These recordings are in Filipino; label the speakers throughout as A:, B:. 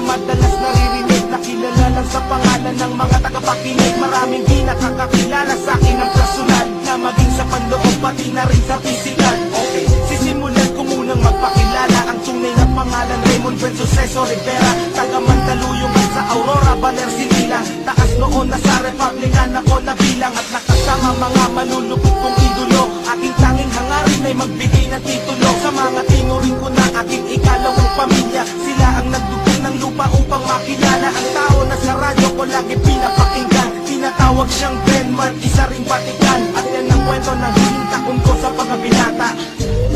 A: Madalas naririnig na kilala lang sa pangalan ng mga tagapakinig. Maraming di nakakakilala sa akin ng personal, na maging sa panloob pati na rin sa physical. Okay, sisimulan ko munang magpakilala. Ang tunay na pangalan Raymond Bensuceso Rivera, taga Mandaluyong sa Aurora, Baler, Sinila. Taas noon na sa Republican ako nabilang, at nakasama mga malulupit kong idolo. Aking tanging hangarin ay magbigay ng titulo sa mga tinuring ko na aking ikalawang pamilya. Sila ang nagdugtong ng lupa upang makilala ang tao na sa radyo ko lagi pinapakinggan. Tinatawag siyang Benman, isa ring batikan. At yan ang kwento ng hihintakon ko sa pagkabinata,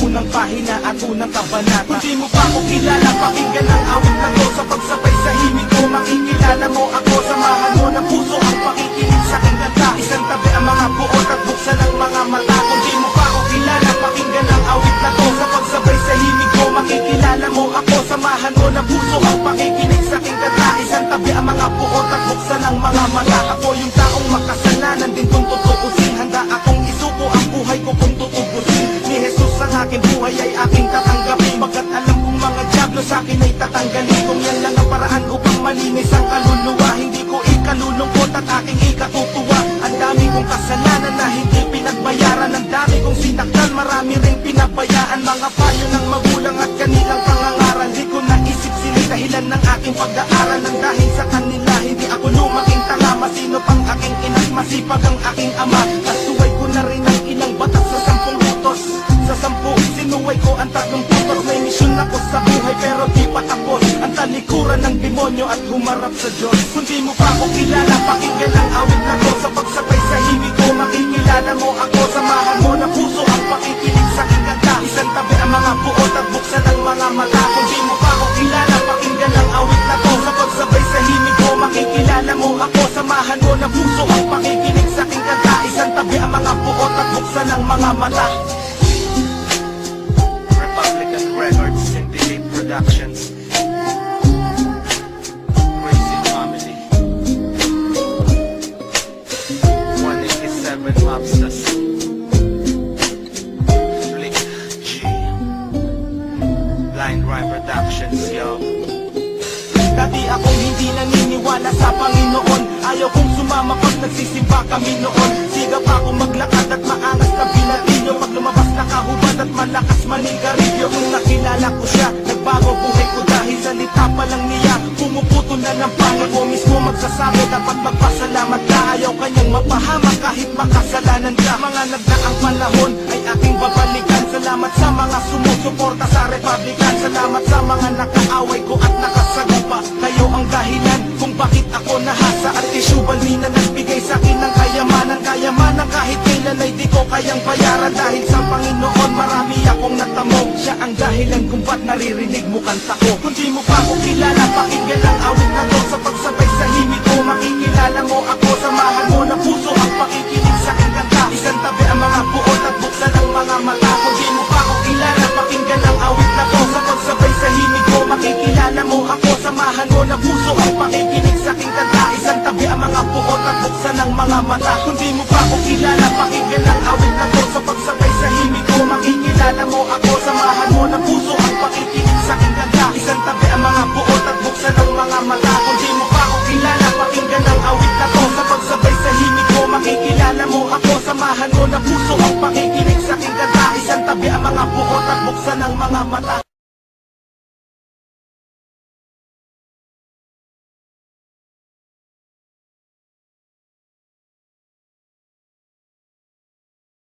A: unang pahina at unang kabanata. Kung di mo pa ako kilala, pakinggan ang awit na to. Sa pagsabay sa himig ko, makikilala mo ako. Samahan mo ng puso ang pakikinig sa aking kanta. Isang tabi ang mga buot at buksan ang mga mata. Kung di mo pa ako kilala, pakinggan ang awit na to. Sa pagsabay sa himig ko, makikilala mo ako. Samahan mo ng puso ang pakikinig sa aking kanta. Isang tabi ang mga buot at buksan ang mga mata. Ako yung taong makasalanan din kung tutuusin. Handa akong isuko ang buhay ko kung tutubusin. Ni Jesus ang aking buhay ay aking tatanggapin, pagkat alam kong mga diablo sa akin ay tatanggalin. Kung yan lang ang paraan upang malinis ang kaluluwa, hindi ko ikalulungkot at aking ikatutuwa. Ang dami kong kasalanan na hindi pinagbayaran, ang dami kong sinaktan, marami ring pinabayaan. Mga payo ng magulang at kanilang pangangaral, di ko naisip sila'y dahilan ng aking pag-aaral. Nang dahil sa kanila, hindi ako lumaking tanga. Masino pang aking ina't masipag ang aking ama. Kasuway ko na rin ang ilang batas sa 10 utos. Sa 10, sinuway ko ang 3 putos. May misyon ako sa buhay pero di pa tapos. Ang talikuran ng demonyo at humarap sa Diyos. Kung di mo pa ako kilala, pakinggan ang awit na to. Sa pagsabay sa himig ko, makikilala mo ako. Samahan mo na puso ang pakikinig sa aking kanta. Isang tabi ang mga buot at buksan ang mga mata. Kung di mo pa ako kilala, pakinggan ang awit na to. Sa pagsabay sa himig ko, makikilala mo ako. Samahan mo na puso ang pakikinig sa aking kanta. Isang tabi ang mga buot at buksan ang mga mata. Republican Records and Delete Productions. Crazy Family 187 Mobsters. Flick G Blind Rhyme Productions, yo. Dati akong hindi naniniwala sa Panginoon. Ayaw kong sumama pag nagsisimba kami noon. Sigap ako maglakad at maangas na binatilyo. Pag lumabas nakahubad at malakas manigarilyo. Nung nakilala ko siya, nagbago buhay ko dahil salita pa lang niya. Pumuputo na ng pango ko mismo magsasabi, dapat magpasalamat ka. Ayaw kanyang mapahamak kahit makasalanan ka. Mga nagdaang panahon ay aking babalikan. Salamat sa mga sumusuporta sa Republican. Salamat sa mga nakaaway ko at nakasagupa. Kayo ang dahilan kung bakit ako nahasa. At isyubalmi na nagbigay sa akin ng kayamanan. Kayamanan kahit kailan ay di ko kayang bayaran. Dahil sa Panginoon marami akong natamo. Siya ang dahilan kung ba't naririnig mo kanta ko. Kung di mo pa ako kilala, pakinggan ang awit na to. Sa pagsabay sa himig ko, makikilala mo ako. Samahan mo na puso ang pakikinig sa aking kanta. Isang tabi ang mga buot at buksan ang mga mata. Kung di mo pa ako kilala, pakinggan ang awit na to. Sa pagsabay sa himig ko, makikilala mo ako. Samahan mo na puso ang pakikinig sa aking kanta. Isang tabi ang mga buot at buksan ang mga mata. Kung di mo pa ako kilala, pakinggan ang awit na to. Sa pagsabay sa himig ko, makikilala mo ako. Samahan mo na puso ang pakikinig sa aking kanta. Isang tabi ang mga buot at buksan ang mga mata. Kung di mo pa ako kilala, pakinggan ang awit na to. Sa pagsabay sa himig ko, makikilala mo ako. Samahan mo na puso ang pakikinig sa aking kanta. Isang tabi ang mga buot at buksan ang mga mata.